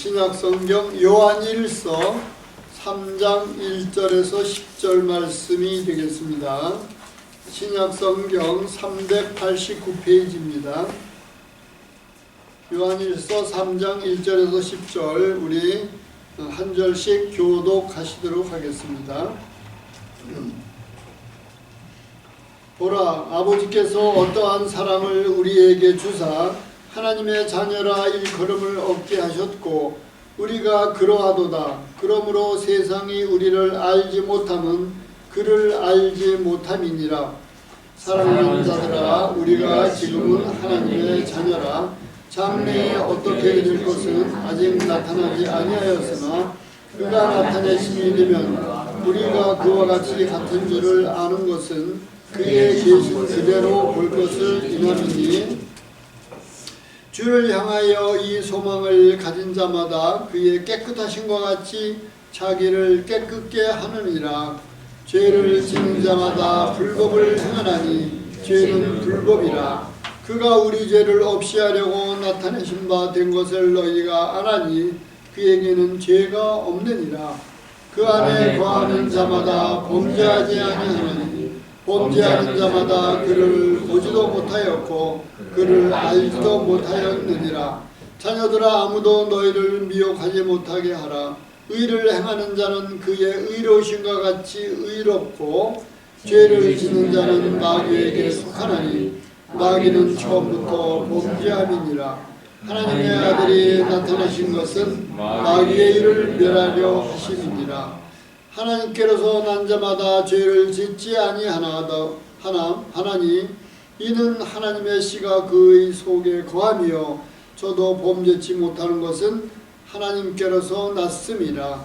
신약성경 요한일서 3장 1절에서 10절 말씀이 되겠습니다. 신약성경 389페이지입니다. 요한일서 3장 1절에서 10절 우리 한 절씩 교독하시도록 하겠습니다. 보라, 아버지께서 어떠한 사랑을 우리에게 주사 하나님의 자녀라 일컬음을 얻게 하셨고 우리가 그러하도다. 그러므로 세상이 우리를 알지 못함은 그를 알지 못함이니라. 사랑하는 자들아, 우리가 지금은 하나님의 자녀라. 장래에 어떻게 될 것은 아직 나타나지 아니하였으나 그가 나타내심이 되면 우리가 그와 같이 같은 줄을 아는 것은 그의 계신 그대로 볼 것을 인하느니, 주를 향하여 이 소망을 가진 자마다 그의 깨끗하심과 같이 자기를 깨끗게 하느니라. 죄를 지는 자마다 불법을 행하나니 죄는 불법이라. 그가 우리 죄를 없이 하려고 나타내신 바 된 것을 너희가 아나니 그에게는 죄가 없느니라. 그 안에 거하는 자마다 범죄하지 아니하나니 범죄하는 자마다 그를 보지도 못하였고 그를 알지도 못하였느니라. 자녀들아, 아무도 너희를 미혹하지 못하게 하라. 의를 행하는 자는 그의 의로우심과 같이 의롭고 죄를 짓는 자는 마귀에게 속하나니 마귀는 처음부터 범죄함이니라. 하나님의 아들이 나타나신 것은 마귀의 일을 멸하려 하심이니라. 하나님께로서 난 자마다 죄를 짓지 아니하나니 이는 하나님의 씨가 그의 속에 거하며 저도 범죄치 못하는 것은 하나님께로서 났음이라.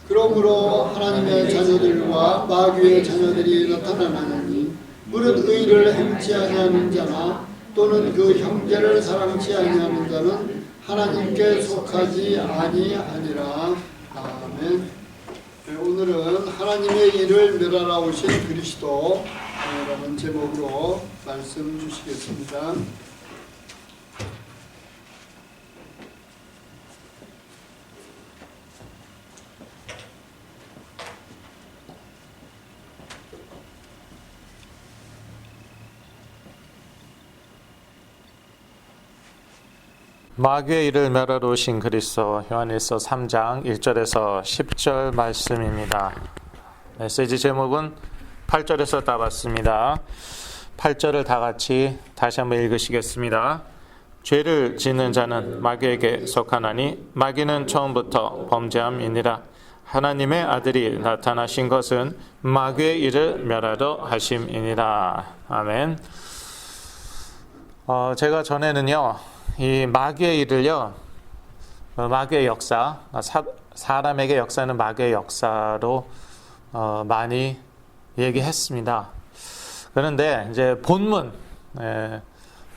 그러므로 하나님의 자녀들과 마귀의 자녀들이 나타나나니 무릇 의를 행치 아니하는 자나 또는 그 형제를 사랑치 아니하는 자는 하나님께 속하지 아니하니라. 아멘. 오늘은 하나님의 일을 멸하러 오신 그리스도 라는 제목으로 말씀 주시겠습니다. 마귀의 일을 멸하러 오신 그리스도, 요한일서 3장 1절에서 10절 말씀입니다. 메시지 제목은 8절에서 따봤습니다. 8절을 다 같이 다시 한번 읽으시겠습니다. 죄를 짓는 자는 마귀에게 속하나니 마귀는 처음부터 범죄함이니라. 하나님의 아들이 나타나신 것은 마귀의 일을 멸하러 하심이니라. 아멘. 제가 전에는요, 이 마귀의 일을요, 마귀의 역사, 사람에게 역사는 마귀의 역사로 많이 얘기했습니다. 그런데 이제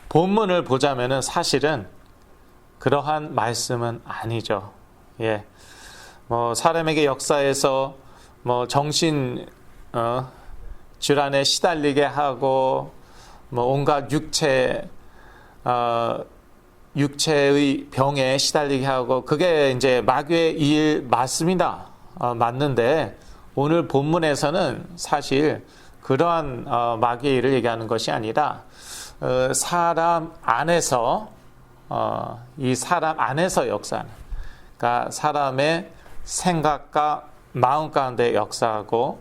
본문을 보자면은 사실은 그러한 말씀은 아니죠. 예, 사람에게 역사에서 정신 질환에 시달리게 하고 온갖 육체의 병에 시달리게 하고 그게 이제 마귀의 일 맞습니다. 맞는데 오늘 본문에서는 사실 그러한 마귀의 일을 얘기하는 것이 아니라 사람 안에서 이 사람 안에서 역사하는, 그러니까 사람의 생각과 마음 가운데 역사하고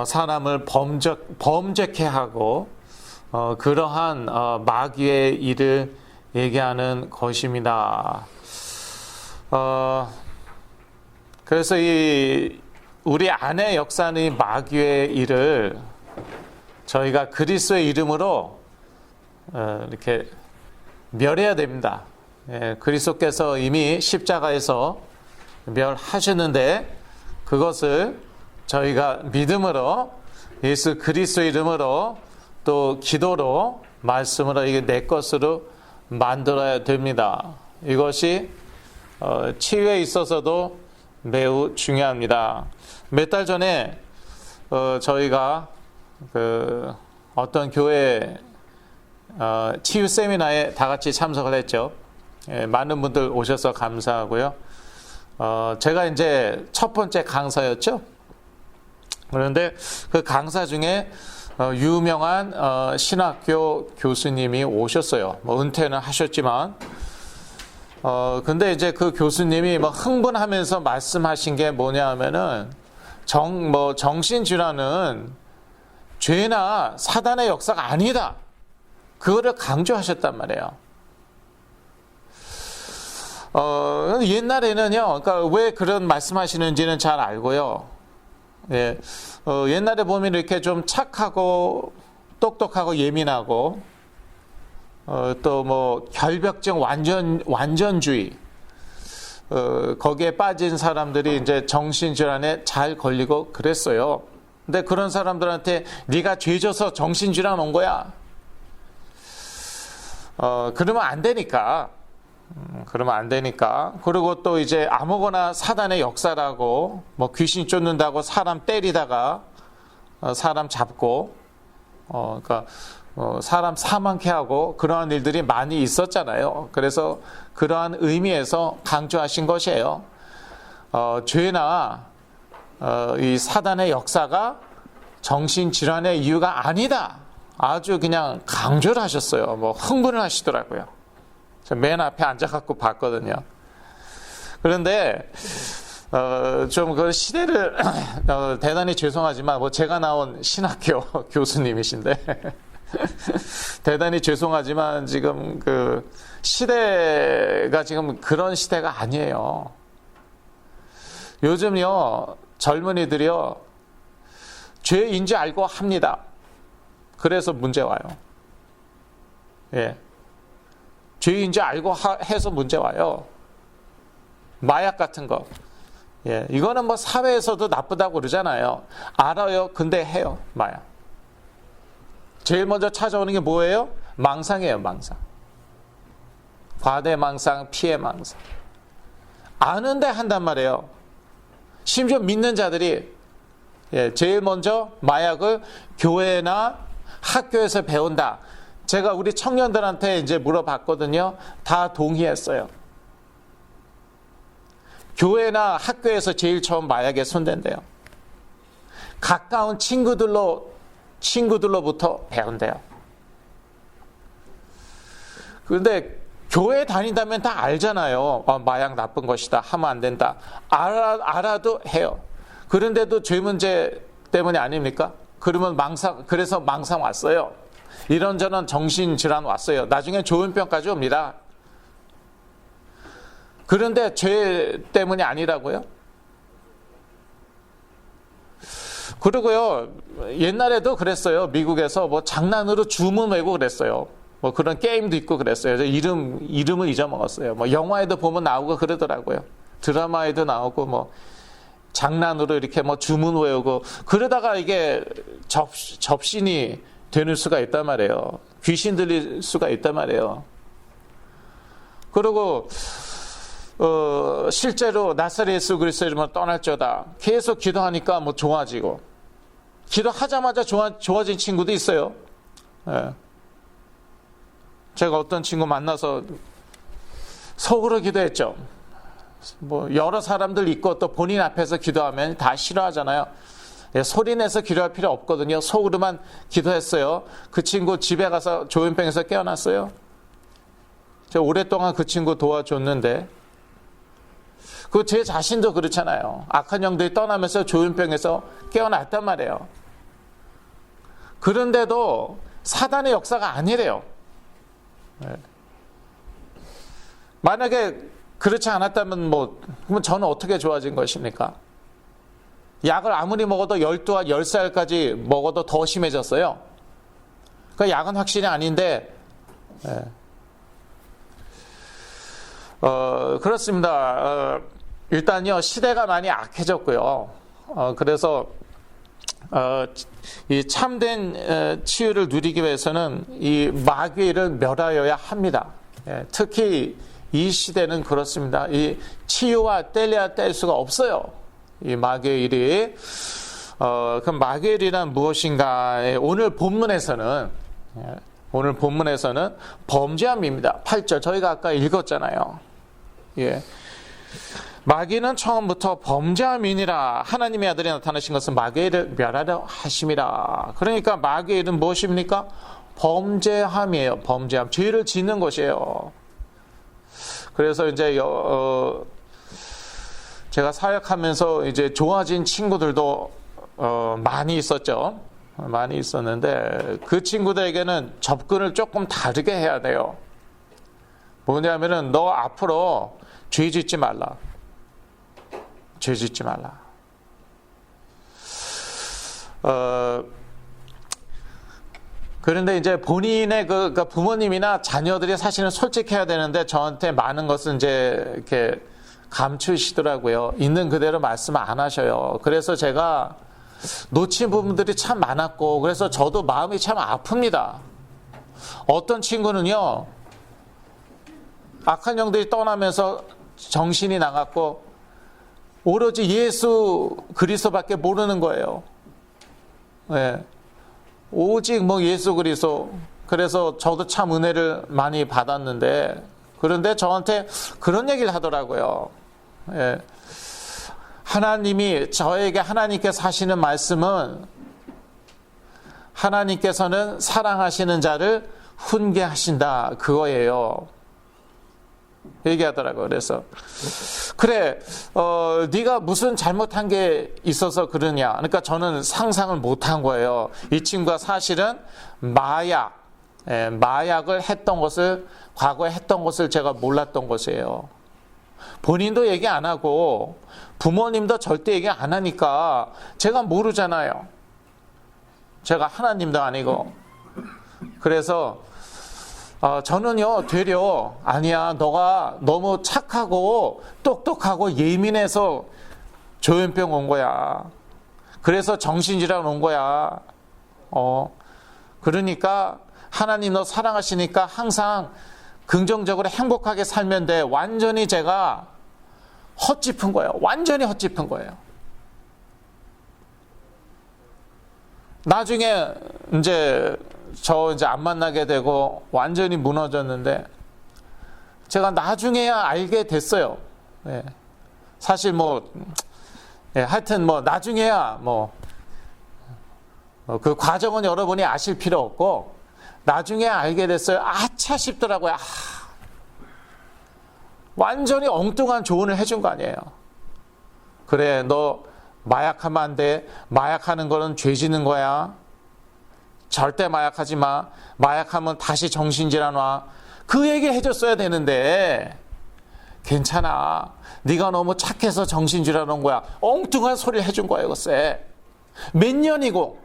사람을 범죄케 하고 그러한 마귀의 일을 얘기하는 것입니다. 그래서 우리 안에 역사하는 이 마귀의 일을 저희가 그리스도의 이름으로 이렇게 멸해야 됩니다. 예, 그리스도께서 이미 십자가에서 멸하셨는데 그것을 저희가 믿음으로 예수 그리스도의 이름으로 또 기도로 말씀으로 이게 내 것으로 만들어야 됩니다. 이것이 치유에 있어서도 매우 중요합니다. 몇 달 전에 저희가 어떤 교회 치유 세미나에 다 같이 참석을 했죠. 많은 분들 오셔서 감사하고요. 제가 이제 첫 번째 강사였죠. 그런데 그 강사 중에 유명한 신학교 교수님이 오셨어요. 뭐 은퇴는 하셨지만, 근데 이제 그 교수님이 막 흥분하면서 말씀하신 게 뭐냐 하면은, 정신질환은 죄나 사단의 역사가 아니다. 그거를 강조하셨단 말이에요. 옛날에는요, 그러니까 왜 그런 말씀하시는지는 잘 알고요. 예, 옛날에 보면 이렇게 좀 착하고 똑똑하고 예민하고 또 뭐 결벽증 완전주의 거기에 빠진 사람들이 이제 정신질환에 잘 걸리고 그랬어요. 근데 그런 사람들한테 네가 죄져서 정신질환 온 거야. 그러면 안 되니까. 그리고 또 이제 아무거나 사단의 역사라고 뭐 귀신 쫓는다고 사람 때리다가 사람 잡고 그러니까 사람 사망케 하고 그러한 일들이 많이 있었잖아요. 그래서 그러한 의미에서 강조하신 것이에요. 죄나 이 사단의 역사가 정신질환의 이유가 아니다. 아주 그냥 강조를 하셨어요. 뭐 흥분을 하시더라고요. 맨 앞에 앉아갖고 봤거든요. 그런데 좀 그 시대를 대단히 죄송하지만 뭐 제가 나온 신학교 교수님이신데 대단히 죄송하지만 지금 그 시대가 지금 그런 시대가 아니에요. 요즘요 젊은이들이요 죄인지 알고 합니다. 그래서 문제 와요. 예. 죄인지 알고 해서 문제 와요. 마약 같은 거. 예, 이거는 뭐 사회에서도 나쁘다고 그러잖아요. 알아요. 근데 해요. 마약. 제일 먼저 찾아오는 게 뭐예요? 망상이에요. 망상. 과대망상, 피해망상. 아는데 한단 말이에요. 심지어 믿는 자들이 제일 먼저 마약을 교회나 학교에서 배운다. 제가 우리 청년들한테 이제 물어봤거든요. 다 동의했어요. 교회나 학교에서 제일 처음 마약에 손댄대요. 가까운 친구들로부터 배운대요. 그런데 교회 다닌다면 다 알잖아요. 마약 나쁜 것이다. 하면 안 된다. 알아도 해요. 그런데도 죄 문제 때문에 아닙니까? 그래서 망상 왔어요. 이런저런 정신질환 왔어요. 나중에 조현병까지 옵니다. 그런데 죄 때문이 아니라고요? 그리고요, 옛날에도 그랬어요. 미국에서 뭐 장난으로 주문 외고 그랬어요. 뭐 그런 게임도 있고 그랬어요. 이름을 잊어먹었어요. 뭐 영화에도 보면 나오고 그러더라고요. 드라마에도 나오고 뭐 장난으로 이렇게 뭐 주문 외우고 그러다가 이게 접신이 되는 수가 있단 말이에요. 귀신 들릴 수가 있단 말이에요. 그리고 실제로 나사렛 예수 그리스도의 이름으로 떠날저다. 계속 기도하니까 뭐 좋아지고 기도하자마자 좋아진 친구도 있어요. 예. 제가 어떤 친구 만나서 속으로 기도했죠. 뭐 여러 사람들 있고 또 본인 앞에서 기도하면 다 싫어하잖아요. 소리내서 기도할 필요 없거든요. 속으로만 기도했어요. 그 친구 집에 가서 조현병에서 깨어났어요. 제가 오랫동안 그 친구 도와줬는데 제 자신도 그렇잖아요. 악한 영들이 떠나면서 조현병에서 깨어났단 말이에요. 그런데도 사단의 역사가 아니래요. 만약에 그렇지 않았다면 그럼 저는 어떻게 좋아진 것입니까? 약을 아무리 먹어도 12살, 10살까지 먹어도 더 심해졌어요. 그 약은 확실히 아닌데, 그렇습니다. 일단요, 시대가 많이 악해졌고요. 그래서, 이 참된 치유를 누리기 위해서는 이 마귀를 멸하여야 합니다. 특히 이 시대는 그렇습니다. 이 치유와 뗄래야 뗄 수가 없어요. 이 마귀의 일이. 그럼 마귀의 일이란 무엇인가? 오늘 본문에서는 오늘 본문에서는 범죄함입니다. 8절 저희가 아까 읽었잖아요. 예. 마귀는 처음부터 범죄함이니라. 하나님의 아들이 나타나신 것은 마귀의 일을 멸하려 하심이라. 그러니까 마귀의 일은 무엇입니까? 범죄함이에요. 범죄함. 죄를 짓는 것이에요. 그래서 이제 제가 사역하면서 이제 좋아진 친구들도 많이 있었죠. 많이 있었는데 그 친구들에게는 접근을 조금 다르게 해야 돼요. 뭐냐면은 너 앞으로 죄 짓지 말라. 죄 짓지 말라. 그런데 이제 본인의 그 부모님이나 자녀들이 사실은 솔직해야 되는데 저한테 많은 것은 이제 이렇게 감추시더라고요. 있는 그대로 말씀 안 하셔요. 그래서 제가 놓친 부분들이 참 많았고, 그래서 저도 마음이 참 아픕니다. 어떤 친구는요, 악한 영들이 떠나면서 정신이 나갔고 오로지 예수 그리스도밖에 모르는 거예요. 네. 오직 뭐 예수 그리스도. 그래서 저도 참 은혜를 많이 받았는데, 그런데 저한테 그런 얘기를 하더라고요. 예. 하나님이 저에게 하나님께서 하시는 말씀은 하나님께서는 사랑하시는 자를 훈계하신다 그거예요. 얘기하더라고요. 그래서 그래 네가 무슨 잘못한 게 있어서 그러냐. 그러니까 저는 상상을 못한 거예요. 이 친구가 사실은 마약을 했던 것을, 과거에 했던 것을 제가 몰랐던 것이에요. 본인도 얘기 안 하고 부모님도 절대 얘기 안 하니까 제가 모르잖아요. 제가 하나님도 아니고. 그래서 저는요, 되려 아니야, 너가 너무 착하고 똑똑하고 예민해서 조현병 온 거야. 그래서 정신질환 온 거야. 그러니까 하나님 너 사랑하시니까 항상 긍정적으로 행복하게 살면 돼. 완전히 제가 헛짚은 거예요. 완전히 헛짚은 거예요. 나중에 이제 안 만나게 되고 완전히 무너졌는데 제가 나중에야 알게 됐어요. 예. 사실 하여튼 나중에야 그 과정은 여러분이 아실 필요 없고 나중에 알게 됐어요. 아차 싶더라고요. 완전히 엉뚱한 조언을 해준 거 아니에요. 그래, 너 마약하면 안 돼. 마약하는 거는 죄 짓는 거야. 절대 마약하지 마. 마약하면 다시 정신질환 와. 그 얘기 해줬어야 되는데 괜찮아. 네가 너무 착해서 정신질환 온 거야. 엉뚱한 소리를 해준 거예요. 글쎄. 몇 년이고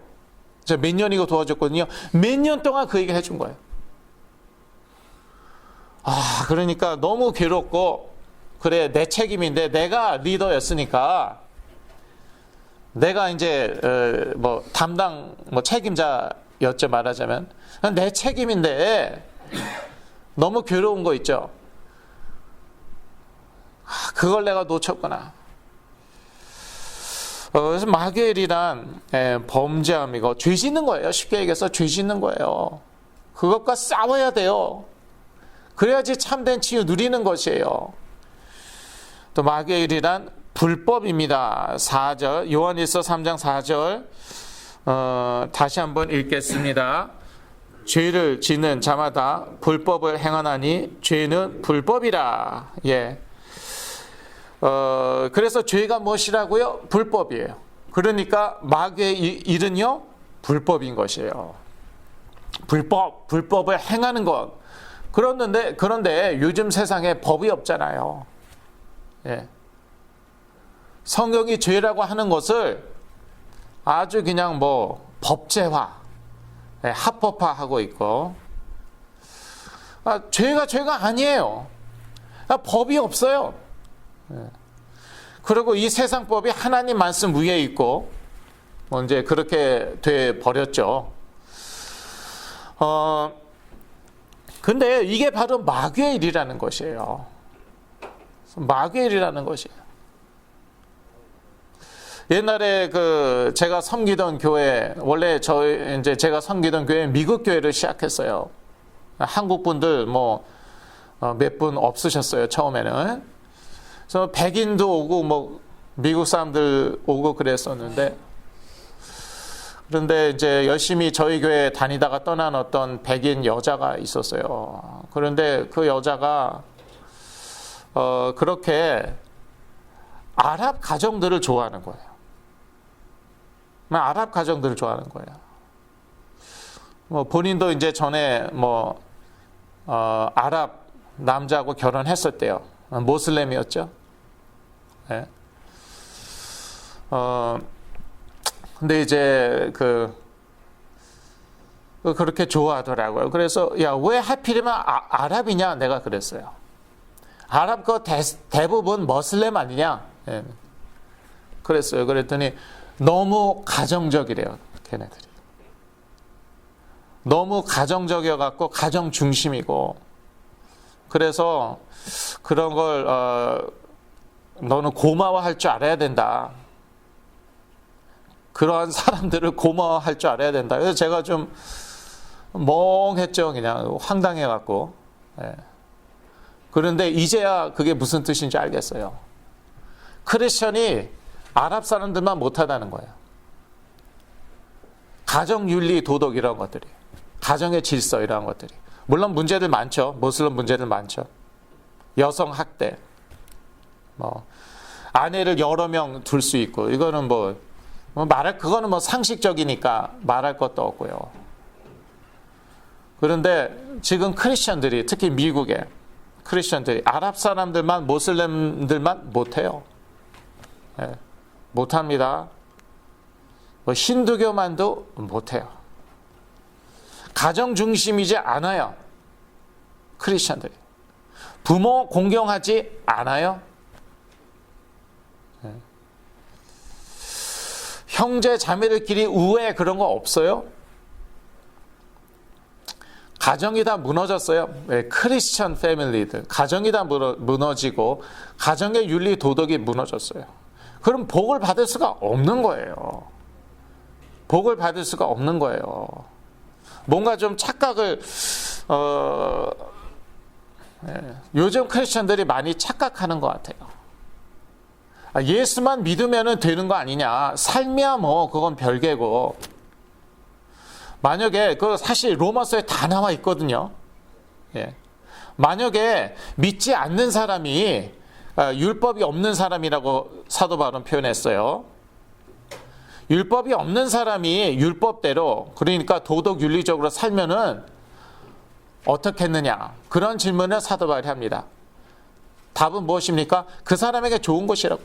도와줬거든요. 몇 년 동안 그 얘기를 해준 거예요. 그러니까 너무 괴롭고, 그래, 내 책임인데, 내가 리더였으니까, 내가 이제, 담당, 책임자였죠, 말하자면. 내 책임인데, 너무 괴로운 거 있죠. 그걸 내가 놓쳤구나. 그래서 마귀일이란 범죄함이고, 죄 짓는 거예요. 쉽게 얘기해서 죄 짓는 거예요. 그것과 싸워야 돼요. 그래야지 참된 치유 누리는 것이에요. 또 마귀의 일이란 불법입니다. 4절, 요한일서 3장 4절 다시 한번 읽겠습니다. 죄를 짓는 자마다 불법을 행하나니 죄는 불법이라. 예. 그래서 죄가 무엇이라고요? 불법이에요. 그러니까 마귀의 일은요, 불법인 것이에요. 불법을 행하는 것. 그런데 요즘 세상에 법이 없잖아요. 예. 성경이 죄라고 하는 것을 아주 그냥 법제화, 합법화하고 있고, 죄가 아니에요. 법이 없어요. 예. 그리고 이 세상 법이 하나님 말씀 위에 있고, 이제 그렇게 돼 버렸죠. 근데 이게 바로 마귀의 일이라는 것이에요. 마귀의 일이라는 것이에요. 옛날에 제가 섬기던 교회, 원래 제가 섬기던 교회 미국 교회를 시작했어요. 한국 분들 몇 분 없으셨어요, 처음에는. 그래서 백인도 오고 미국 사람들 오고 그랬었는데, 그런데 이제 열심히 저희 교회 다니다가 떠난 어떤 백인 여자가 있었어요. 그런데 그 여자가 그렇게 아랍 가정들을 좋아하는 거예요. 아랍 가정들을 좋아하는 거예요. 본인도 이제 전에 아랍 남자하고 결혼했었대요. 모슬렘이었죠. 네. 근데 이제 그렇게 좋아하더라고요. 그래서 야, 왜 하필이면 아랍이냐 내가 그랬어요. 아랍 대부분 머슬렘 아니냐? 네. 그랬어요. 그랬더니 너무 가정적이래요, 걔네들이. 너무 가정적이어 갖고 가정 중심이고, 그래서 그런 걸 너는 고마워할 줄 알아야 된다. 그러한 사람들을 고마워할 줄 알아야 된다. 그래서 제가 좀 멍했죠. 그냥 황당해 갖고. 예. 그런데 이제야 그게 무슨 뜻인지 알겠어요. 크리스천이 아랍 사람들만 못하다는 거예요. 가정 윤리 도덕 이런 것들이, 가정의 질서 이런 것들이. 물론 문제들 많죠. 모슬렘 문제들 많죠. 여성 학대, 아내를 여러 명 둘 수 있고, 이거는 그거는 상식적이니까 말할 것도 없고요. 그런데 지금 크리스천들이, 특히 미국의 크리스천들이 아랍 사람들만, 모슬렘들만 못해요. 네, 못합니다. 힌두교만도 못해요. 가정 중심이지 않아요. 크리스천들이. 부모 공경하지 않아요. 네. 형제 자매들끼리 우애 그런 거 없어요. 가정이 다 무너졌어요. 네, 크리스천 패밀리들. 가정이 다 무너지고 가정의 윤리 도덕이 무너졌어요. 그럼 복을 받을 수가 없는 거예요. 복을 받을 수가 없는 거예요. 뭔가 좀 착각을 요즘 크리스천들이 많이 착각하는 것 같아요. 예수만 믿으면 되는 거 아니냐. 삶이야 그건 별개고. 만약에 사실 로마서에 다 나와 있거든요. 예. 만약에 믿지 않는 사람이 율법이 없는 사람이라고 사도 바울은 표현했어요. 율법이 없는 사람이 율법대로, 그러니까 도덕 윤리적으로 살면은 어떻게 했느냐, 그런 질문을 사도 바울이 합니다. 답은 무엇입니까? 그 사람에게 좋은 것이라고.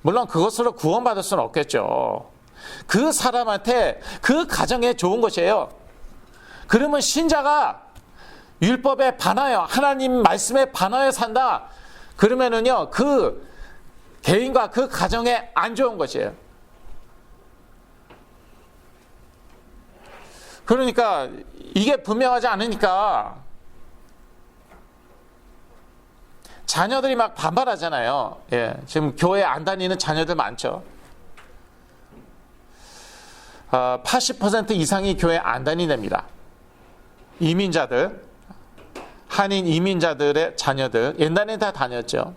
물론 그것으로 구원받을 수는 없겠죠. 그 사람한테, 그 가정에 좋은 것이에요. 그러면 신자가 율법에 반하여, 하나님 말씀에 반하여 산다. 그러면은요, 그 개인과 그 가정에 안 좋은 것이에요. 그러니까 이게 분명하지 않으니까 자녀들이 막 반발하잖아요. 예, 지금 교회 안 다니는 자녀들 많죠. 80% 이상이 교회 안 다니답니다. 이민자들, 한인 이민자들의 자녀들, 옛날에는 다 다녔죠.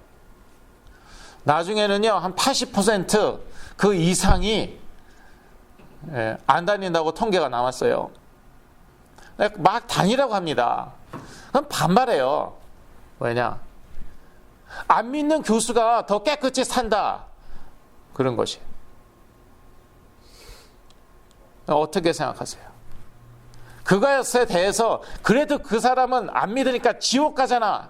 나중에는요, 한 80% 그 이상이 안 다닌다고 통계가 나왔어요. 막 다니라고 합니다. 그럼 반발해요. 왜냐? 안 믿는 교수가 더 깨끗이 산다. 그런 것이. 어떻게 생각하세요? 그것에 대해서 그래도 그 사람은 안 믿으니까 지옥 가잖아.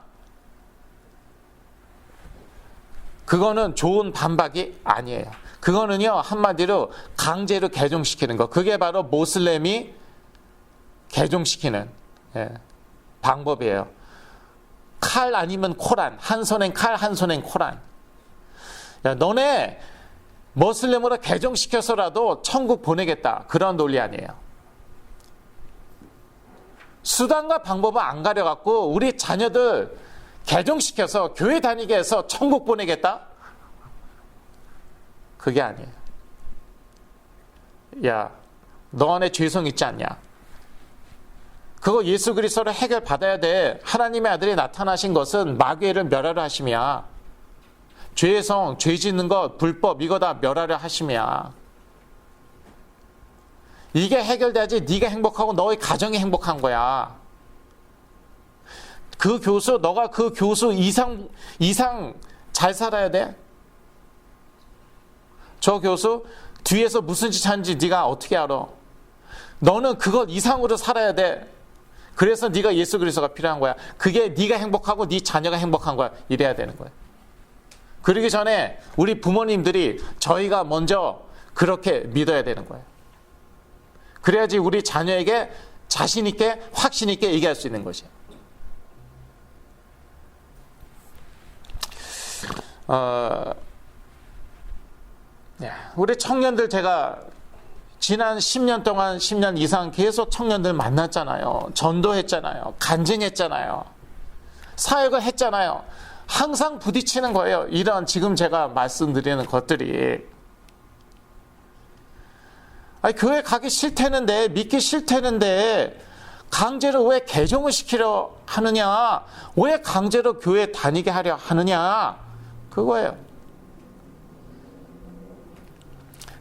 그거는 좋은 반박이 아니에요. 그거는요, 한마디로 강제로 개종시키는 거. 그게 바로 모슬렘이 개종시키는 방법이에요. 칼 아니면 코란. 한 손엔 칼, 한 손엔 코란. 야, 너네 모슬렘으로 개종시켜서라도 천국 보내겠다. 그런 논리 아니에요. 수단과 방법은 안 가려갖고 우리 자녀들 개종시켜서 교회 다니게 해서 천국 보내겠다? 그게 아니에요. 야, 너 안에 죄성 있지 않냐? 그거 예수 그리스도로 해결받아야 돼. 하나님의 아들이 나타나신 것은 마귀를 멸하려 하심이야. 죄성, 죄 짓는 것, 불법 이거 다 멸하려 하심이야. 이게 해결돼야지 네가 행복하고 너의 가정이 행복한 거야. 그 교수, 너가 그 교수 이상 잘 살아야 돼. 저 교수 뒤에서 무슨 짓 하는지 네가 어떻게 알아? 너는 그것 이상으로 살아야 돼. 그래서 네가 예수 그리스도가 필요한 거야. 그게 네가 행복하고 네 자녀가 행복한 거야. 이래야 되는 거야. 그러기 전에 우리 부모님들이 저희가 먼저 그렇게 믿어야 되는 거예요. 그래야지 우리 자녀에게 자신 있게 확신 있게 얘기할 수 있는 것이에요. 우리 청년들 제가 지난 10년 동안 10년 이상 계속 청년들 만났잖아요. 전도했잖아요. 간증했잖아요. 사역을 했잖아요. 항상 부딪히는 거예요. 이런 지금 제가 말씀드리는 것들이. 아니, 교회 가기 싫다는데, 믿기 싫다는데 강제로 왜 개종을 시키려 하느냐? 왜 강제로 교회 다니게 하려 하느냐? 그거예요.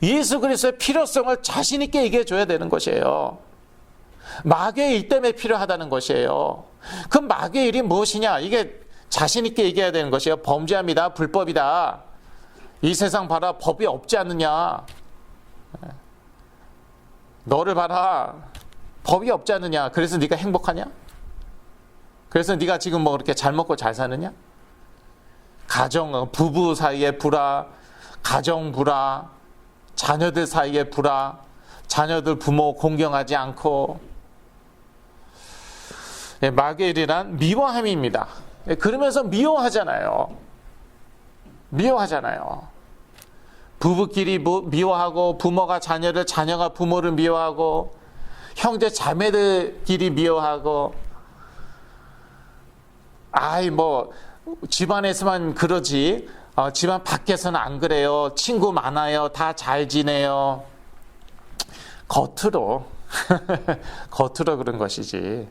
예수 그리스도의 필요성을 자신 있게 얘기해 줘야 되는 것이에요. 마귀의 일 때문에 필요하다는 것이에요. 그 마귀의 일이 무엇이냐? 이게 자신 있게 얘기해야 되는 것이에요. 범죄합니다. 불법이다. 이 세상 봐라. 법이 없지 않느냐? 너를 봐라. 법이 없지 않느냐? 그래서 네가 행복하냐? 그래서 네가 지금 뭐 그렇게 잘 먹고 잘 사느냐? 가정, 부부 사이에 불화, 가정 불화, 자녀들 사이에 불화, 자녀들 부모 공경하지 않고. 마귀의 일이란 미워함입니다. 그러면서 미워하잖아요. 미워하잖아요. 부부끼리 미워하고, 부모가 자녀를, 자녀가 부모를 미워하고, 형제 자매들끼리 미워하고. 집안에서만 그러지 집안 밖에서는 안 그래요. 친구 많아요. 다 잘 지내요. 겉으로 겉으로 그런 것이지.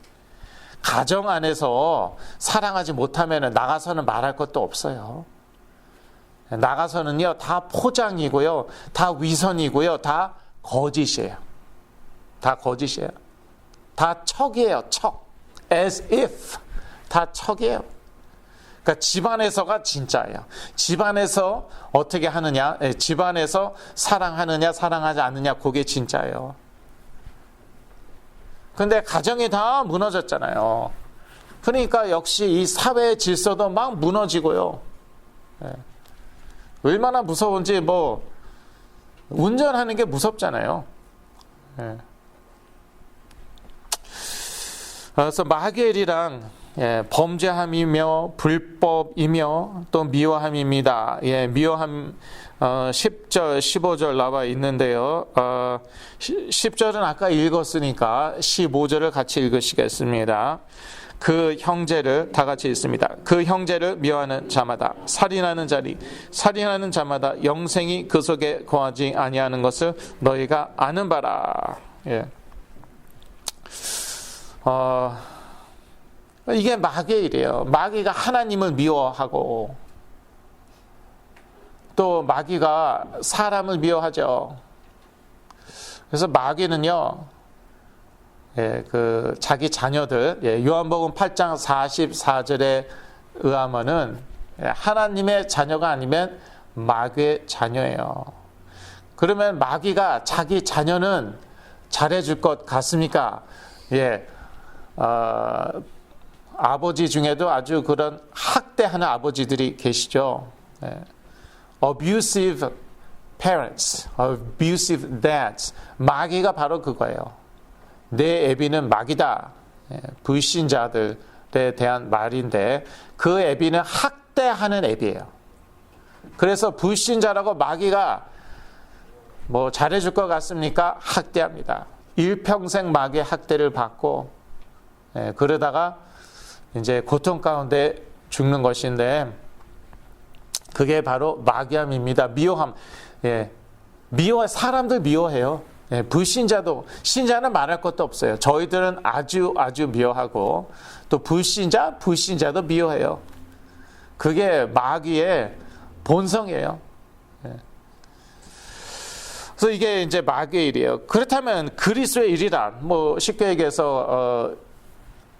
가정 안에서 사랑하지 못하면 나가서는 말할 것도 없어요. 나가서는요 다 포장이고요, 다 위선이고요, 다 거짓이에요. 다 거짓이에요. 다 척이에요. 척. as if. 다 척이에요. 그러니까 집안에서가 진짜예요. 집안에서 어떻게 하느냐, 집안에서 사랑하느냐 사랑하지 않느냐, 그게 진짜예요. 근데 가정이 다 무너졌잖아요. 그러니까 역시 이 사회의 질서도 막 무너지고요. 얼마나 무서운지 운전하는 게 무섭잖아요. 그래서 마귀의 일이란 범죄함이며 불법이며 또 미워함입니다. 미워함 10절 15절 나와 있는데요. 10절은 아까 읽었으니까 15절을 같이 읽으시겠습니다. 그 형제를 다 같이 읽습니다. 그 형제를 미워하는 자마다 살인하는 자마다 영생이 그 속에 거하지 아니하는 것을 너희가 아는 바라. 이게 마귀의 일이에요. 마귀가 하나님을 미워하고 또 마귀가 사람을 미워하죠. 그래서 마귀는요, 자기 자녀들, 요한복음 8장 44절에 의하면은 하나님의 자녀가 아니면 마귀의 자녀예요. 그러면 마귀가 자기 자녀는 잘해줄 것 같습니까? 아버지 중에도 아주 그런 학대하는 아버지들이 계시죠. Abusive parents, abusive dads. 마귀가 바로 그거예요. 내 애비는 마귀다. 불신자들에 대한 말인데 그 애비는 학대하는 애비예요. 그래서 불신자라고 마귀가 잘해줄 것 같습니까? 학대합니다. 일평생 마귀의 학대를 받고 그러다가 이제 고통 가운데 죽는 것인데, 그게 바로 마귀함입니다. 미워함. 예. 사람들 미워해요. 예. 불신자도, 신자는 말할 것도 없어요. 저희들은 아주 미워하고, 또 불신자도 미워해요. 그게 마귀의 본성이에요. 예. 그래서 이게 이제 마귀의 일이에요. 그렇다면 그리스도의 일이란, 쉽게 얘기해서,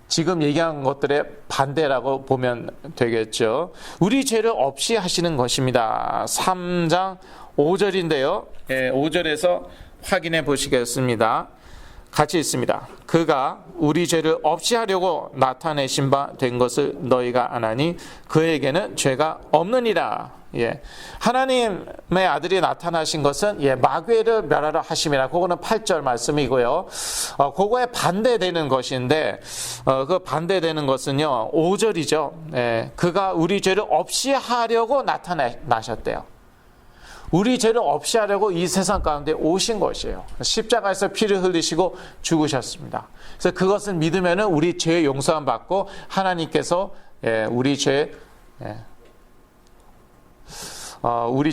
지금 얘기한 것들의 반대라고 보면 되겠죠. 우리 죄를 없이 하시는 것입니다. 3장 5절인데요. 5절에서 확인해 보시겠습니다. 같이 있습니다. 그가 우리 죄를 없이 하려고 나타내신 바 된 것을 너희가 아나니 그에게는 죄가 없느니라. 하나님의 아들이 나타나신 것은 마귀를 멸하라 하심이라. 그거는 8절 말씀이고요. 그거에 반대되는 것인데 그 반대되는 것은요 5절이죠. 그가 우리 죄를 없이 하려고 나타나셨대요. 우리 죄를 없이 하려고 이 세상 가운데 오신 것이에요. 십자가에서 피를 흘리시고 죽으셨습니다. 그래서 그것을 믿으면 우리 죄의 용서함 받고 하나님께서 우리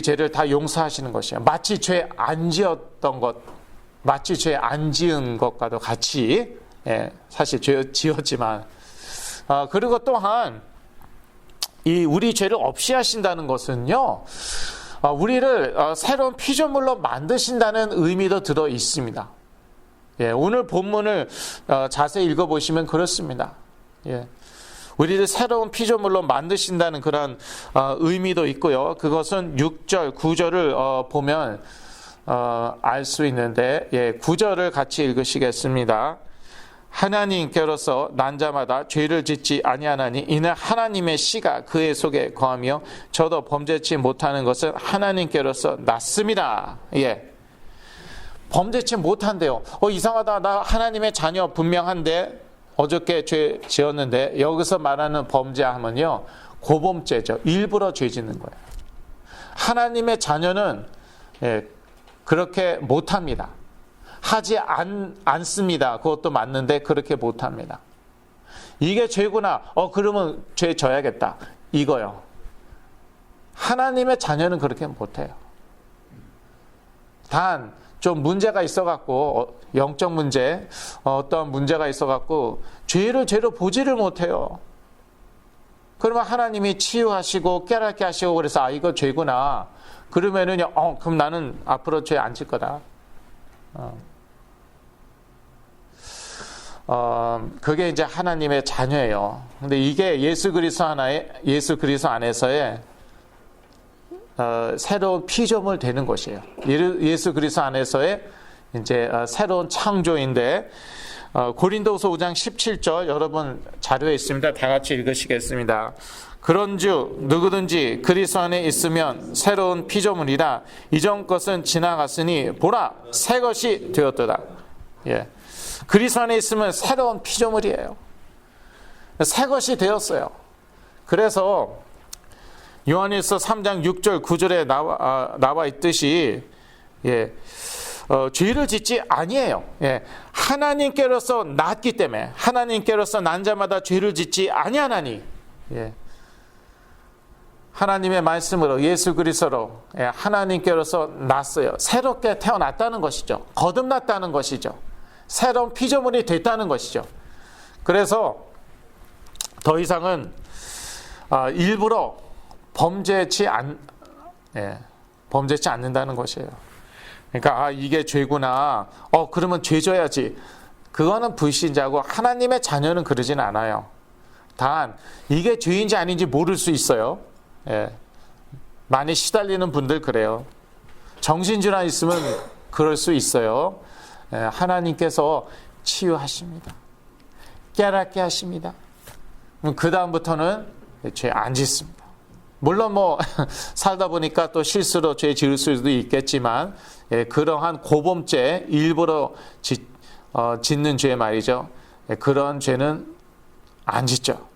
죄를 다 용서하시는 것이에요. 마치 죄 안 지었던 것, 마치 죄 안 지은 것과도 같이, 사실 죄 지었지만, 그리고 또한 이 우리 죄를 없이 하신다는 것은요, 우리를 새로운 피조물로 만드신다는 의미도 들어 있습니다. 오늘 본문을 자세히 읽어보시면 그렇습니다. 우리를 새로운 피조물로 만드신다는 그런 의미도 있고요. 그것은 6절, 9절을 보면 알 수 있는데 9절을 같이 읽으시겠습니다. 하나님께로서 난 자마다 죄를 짓지 아니하나니 이는 하나님의 씨가 그의 속에 거하며 저도 범죄치 못하는 것은 하나님께로서 났습니다. 범죄치 못한대요. 이상하다. 나 하나님의 자녀 분명한데 어저께 죄 지었는데 여기서 말하는 범죄하면요 고범죄죠. 일부러 죄 짓는 거예요. 하나님의 자녀는 그렇게 못합니다. 하지 않습니다. 그것도 맞는데 그렇게 못합니다. 이게 죄구나. 그러면 죄 져야겠다. 이거요. 하나님의 자녀는 그렇게 못해요. 단 좀 문제가 있어갖고 영적 문제, 어떤 문제가 있어갖고 죄를 죄로 보지를 못해요. 그러면 하나님이 치유하시고 깨닫게 하시고 그래서 이거 죄구나. 그러면은요, 그럼 나는 앞으로 죄 안 질 거다. 그게 이제 하나님의 자녀예요. 근데 이게 예수 그리스도 안에서의 새로운 피조물 되는 것이에요. 예수 그리스도 안에서의 이제 새로운 창조인데 고린도후서 5장 17절 여러분 자료에 있습니다. 다 같이 읽으시겠습니다. 그런즉 누구든지 그리스도 안에 있으면 새로운 피조물이라 이전 것은 지나갔으니 보라 새 것이 되었도다. 그리스도 안에 있으면 새로운 피조물이에요. 새 것이 되었어요. 그래서 요한일서 3장 6절 9절에 나와 있듯이 죄를 짓지 아니에요. 하나님께로서 낳았기 때문에 하나님께로서 난 자마다 죄를 짓지 아니하나니 하나님의 말씀으로 예수 그리스도로 하나님께로서 낳았어요. 새롭게 태어났다는 것이죠. 거듭났다는 것이죠. 새로운 피조물이 됐다는 것이죠. 그래서 더 이상은 일부러 범죄치 않는다는 것이에요. 그러니까 이게 죄구나. 그러면 죄 져야지. 그거는 불신자고 하나님의 자녀는 그러진 않아요. 단 이게 죄인지 아닌지 모를 수 있어요. 많이 시달리는 분들 그래요. 정신질환 있으면 그럴 수 있어요. 하나님께서 치유하십니다. 깨닫게 하십니다. 그 다음부터는 죄 안 짓습니다. 물론 살다 보니까 또 실수로 죄 지을 수도 있겠지만 그러한 고범죄 일부러 짓는 죄 말이죠. 그런 죄는 안 짓죠.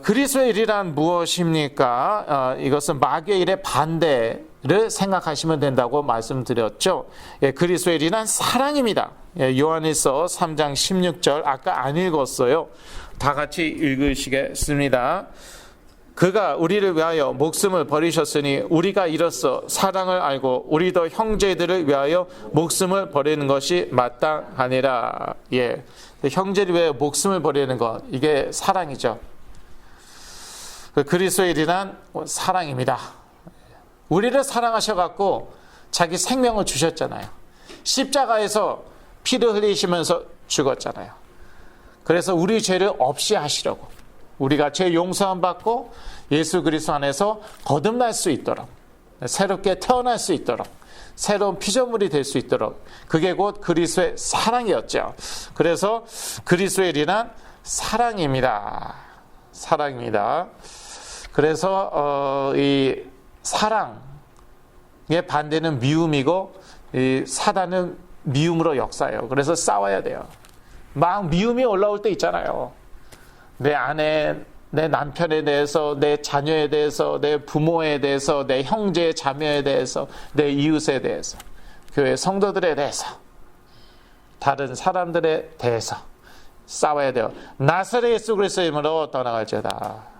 그리스도의 일이란 무엇입니까? 이것은 마귀의 일의 반대를 생각하시면 된다고 말씀드렸죠. 그리스도의 일이란 사랑입니다. 요한일서 3장 16절 아까 안 읽었어요. 다 같이 읽으시겠습니다. 그가 우리를 위하여 목숨을 버리셨으니 우리가 이로써 사랑을 알고 우리도 형제들을 위하여 목숨을 버리는 것이 마땅하니라. 예, 형제를 위하여 목숨을 버리는 것, 이게 사랑이죠. 그리스도의 일이란 사랑입니다. 우리를 사랑하셔갖고 자기 생명을 주셨잖아요. 십자가에서 피를 흘리시면서 죽었잖아요. 그래서 우리 죄를 없이 하시려고, 우리가 죄 용서함 받고 예수 그리스도 안에서 거듭날 수 있도록, 새롭게 태어날 수 있도록, 새로운 피조물이 될 수 있도록, 그게 곧 그리스도의 사랑이었죠. 그래서 그리스도의 일이란 사랑입니다. 사랑입니다. 그래서 이 사랑의 반대는 미움이고, 이 사단은 미움으로 역사해요. 그래서 싸워야 돼요. 막 미움이 올라올 때 있잖아요. 내 아내, 내 남편에 대해서, 내 자녀에 대해서, 내 부모에 대해서, 내 형제 자매에 대해서, 내 이웃에 대해서, 교회 성도들에 대해서, 다른 사람들에 대해서 싸워야 돼요. 나사렛 예수 그리스도의 이름으로 떠나갈지어다.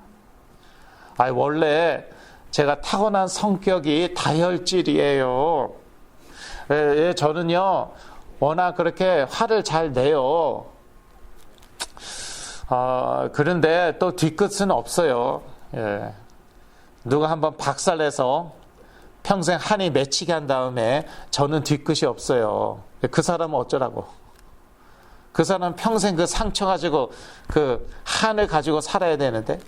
원래 제가 타고난 성격이 다혈질이에요. 저는요, 워낙 그렇게 화를 잘 내요. 그런데 또 뒤끝은 없어요. 예. 누가 한번 박살내서 평생 한이 맺히게 한 다음에 저는 뒤끝이 없어요. 그 사람은 어쩌라고. 그 사람은 평생 그 상처 가지고 그 한을 가지고 살아야 되는데,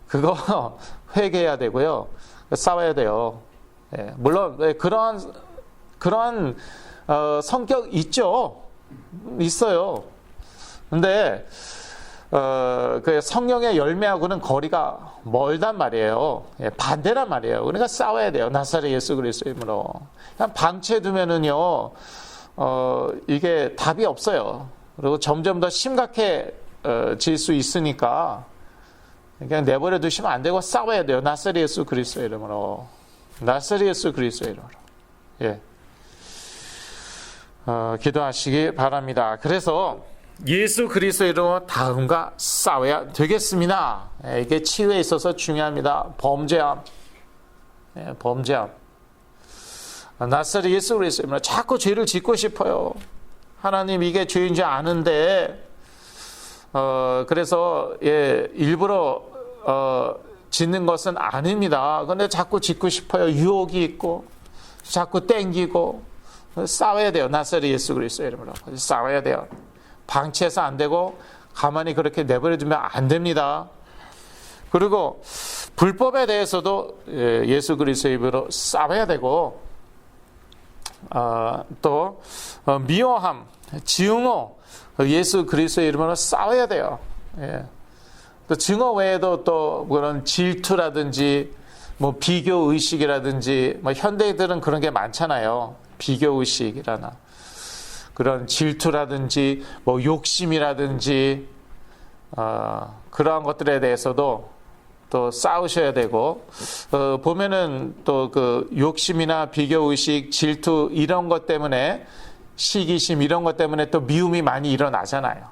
그거 회개해야 되고요. 싸워야 돼요. 예. 물론 그러한 성격 있죠. 있어요. 근데 그 성령의 열매하고는 거리가 멀단 말이에요. 예, 반대란 말이에요. 그러니까 싸워야 돼요. 나사렛 예수 그리스도의 이름으로. 그냥 방치해두면은요, 이게 답이 없어요. 그리고 점점 더 심각해질 수 있으니까 그냥 내버려 두시면 안 되고 싸워야 돼요. 나사렛 예수 그리스도의 이름으로. 나사렛 예수 그리스도의 이름으로. 예. 기도하시기 바랍니다. 그래서 예수 그리스도의 이름으로 다음과 싸워야 되겠습니다. 이게 치유에 있어서 중요합니다. 범죄함. 범죄함. 나사렛 예수 그리스도의 이름으로 자꾸 죄를 짓고 싶어요. 하나님, 이게 죄인 줄 아는데, 그래서 일부러 짓는 것은 아닙니다. 그런데 자꾸 짓고 싶어요. 유혹이 있고 자꾸 땡기고. 싸워야 돼요. 나사렛 예수 그리스도의 이름으로 싸워야 돼요. 방치해서 안 되고 가만히 그렇게 내버려두면 안 됩니다. 그리고 불법에 대해서도 예수 그리스도의 이름으로 싸워야 되고, 또 미워함, 증오, 예수 그리스도의 이름으로 싸워야 돼요. 예. 또 증오 외에도 또 그런 질투라든지 뭐 비교 의식이라든지, 뭐 현대인들은 그런 게 많잖아요. 비교 의식이라나 그런 질투라든지 뭐 욕심이라든지 그러한 것들에 대해서도 또 싸우셔야 되고, 보면은 또 그 욕심이나 비교 의식, 질투 이런 것 때문에, 시기심 이런 것 때문에 또 미움이 많이 일어나잖아요.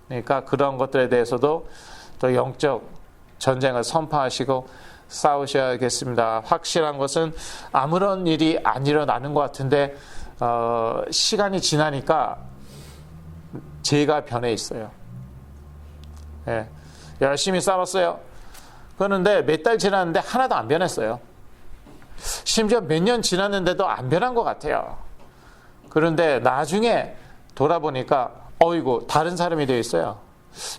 그러니까 그런 것들에 대해서도 또 영적 전쟁을 선포하시고 싸우셔야겠습니다. 확실한 것은 아무런 일이 안 일어나는 것 같은데 시간이 지나니까 죄가 변해 있어요. 예, 열심히 싸웠어요. 그런데 몇 달 지났는데 하나도 안 변했어요. 심지어 몇 년 지났는데도 안 변한 것 같아요. 그런데 나중에 돌아보니까 어이구, 다른 사람이 되어 있어요.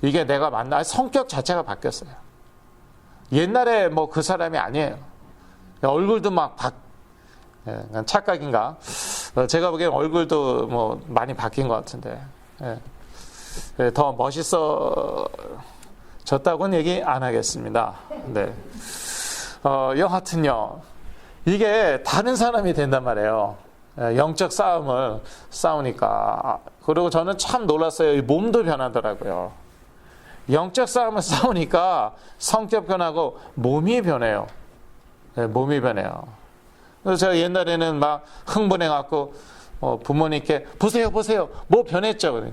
이게 내가 만나, 성격 자체가 바뀌었어요. 옛날에 뭐 그 사람이 아니에요. 얼굴도 막 착각인가? 제가 보기엔 얼굴도 뭐 많이 바뀐 것 같은데, 더 멋있어졌다고는 얘기 안 하겠습니다. 네. 여하튼요, 이게 다른 사람이 된단 말이에요. 영적 싸움을 싸우니까. 그리고 저는 참 놀랐어요. 몸도 변하더라고요. 영적 싸움을 싸우니까 성격 변하고 몸이 변해요. 몸이 변해요. 그래서 제가 옛날에는 막 흥분해갖고 부모님께 보세요 뭐 변했죠.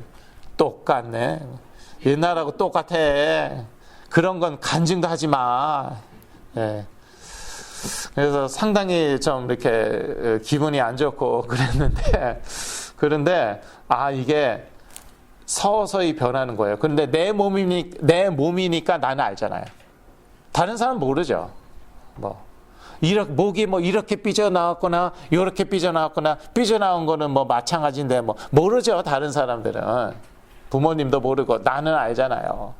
똑같네. 옛날하고 똑같아. 그런 건 간증도 하지 마. 예. 그래서 상당히 좀 이렇게 기분이 안 좋고 그런데 이게 서서히 변하는 거예요. 그런데 내 몸이니까 나는 알잖아요. 다른 사람은 모르죠. 목이 이렇게 삐져나왔거나 이렇게 삐져나왔거나 삐져나온 거는 마찬가지인데 모르죠. 다른 사람들은 부모님도 모르고 나는 알잖아요.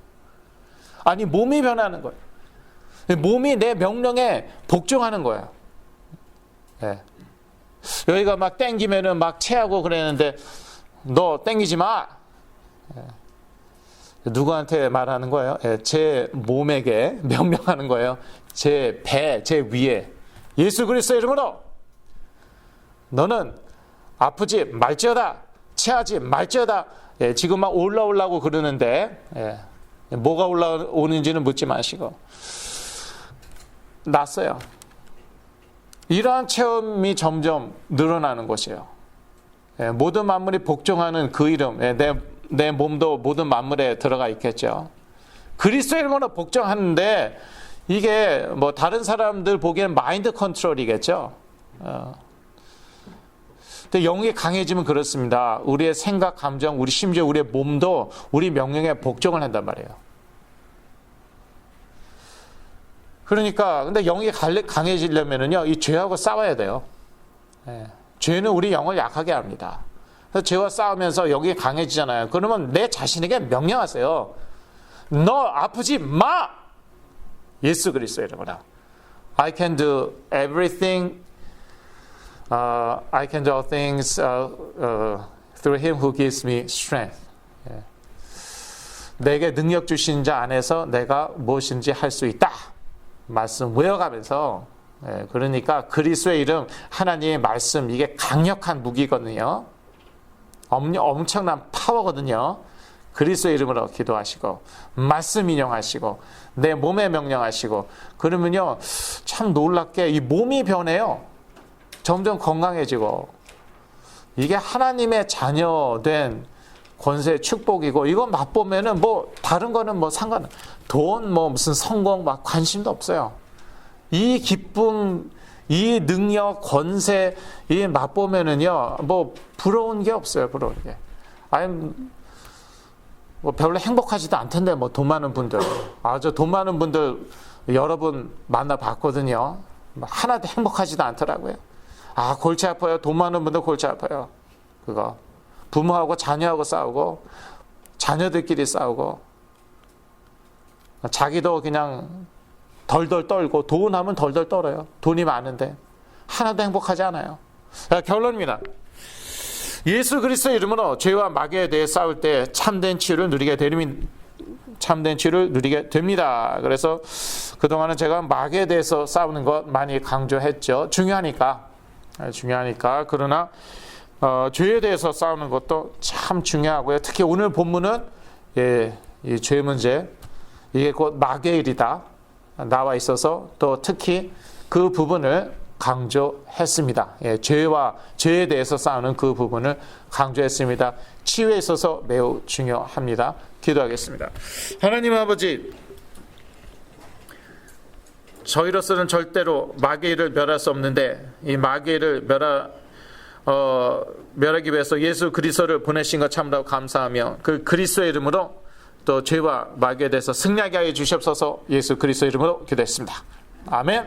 아니 몸이 변하는 거예요. 몸이 내 명령에 복종하는 거예요. 예. 여기가 막 땡기면은 막 체하고 그랬는데 너 땡기지 마. 예. 누구한테 말하는 거예요? 예. 제 몸에게 명령하는 거예요. 제 배, 제 위에 예수 그리스도의 이름으로 너는 아프지 말지어다, 체하지 말지어다. 예. 지금 막 올라오려고 그러는데 뭐가 올라오는지는 묻지 마시고 났어요. 이러한 체험이 점점 늘어나는 것이에요. 모든 만물이 복종하는 그 이름, 내 몸도 모든 만물에 들어가 있겠죠. 그리스도의 이름으로 복종하는데 이게 다른 사람들 보기엔 마인드 컨트롤이겠죠. 근데 영이 강해지면 그렇습니다. 우리의 생각, 감정, 우리 심지어 우리의 몸도 우리 명령에 복종을 한단 말이에요. 그러니까 근데 영이 강해지려면은요, 이 죄하고 싸워야 돼요. 죄는 우리 영을 약하게 합니다. 그래서 죄와 싸우면서 영이 강해지잖아요. 그러면 내 자신에게 명령하세요. 너 아프지 마. 예수 그리스도의 이름으로. I can do everything. I can do all things through Him who gives me strength. 내게 능력 주신 자 안에서 내가 무엇인지 할 수 있다. 말씀 외워가면서 그러니까 그리스도의 이름 하나님의 말씀 이게 강력한 무기거든요. 엄청난 파워거든요. 그리스도의 이름으로 기도하시고 말씀 인용하시고 내 몸에 명령하시고 그러면요 참 놀랍게 이 몸이 변해요. 점점 건강해지고 이게 하나님의 자녀된 권세 축복이고 이거 맛보면은 다른 거는 상관 돈 무슨 성공 막 관심도 없어요. 이 기쁨 이 능력 권세 이 맛보면은요 부러운 게 없어요. 부러운 게 아니 별로 행복하지도 않던데 돈 많은 분들 저 돈 많은 분들 여러분 만나봤거든요. 하나도 행복하지도 않더라고요. 골치 아파요. 돈 많은 분들 골치 아파요. 그거 부모하고 자녀하고 싸우고 자녀들끼리 싸우고 자기도 그냥 덜덜 떨고 돈 하면 덜덜 떨어요. 돈이 많은데 하나도 행복하지 않아요. 결론입니다. 예수 그리스도의 이름으로 죄와 마귀에 대해 싸울 때 참된 치유를 누리게 됩니다. 그래서 그동안은 제가 마귀에 대해서 싸우는 것 많이 강조했죠. 중요하니까. 그러나 죄에 대해서 싸우는 것도 참 중요하고요. 특히 오늘 본문은 이 죄 문제 이게 곧 마귀의 일이다 나와 있어서 또 특히 그 부분을 강조했습니다. 죄에 대해서 싸우는 그 부분을 강조했습니다. 치유에 있어서 매우 중요합니다. 기도하겠습니다. 하나님 아버지, 저희로서는 절대로 마귀의 일을 멸할 수 없는데 이 마귀의 일을 멸하기 위해서 예수 그리스도를 보내신 것 참으로 감사하며 그 그리스도의 이름으로 또 죄와 마귀에 대해서 승리하게 하여 주시옵소서. 예수 그리스도의 이름으로 기도했습니다. 아멘.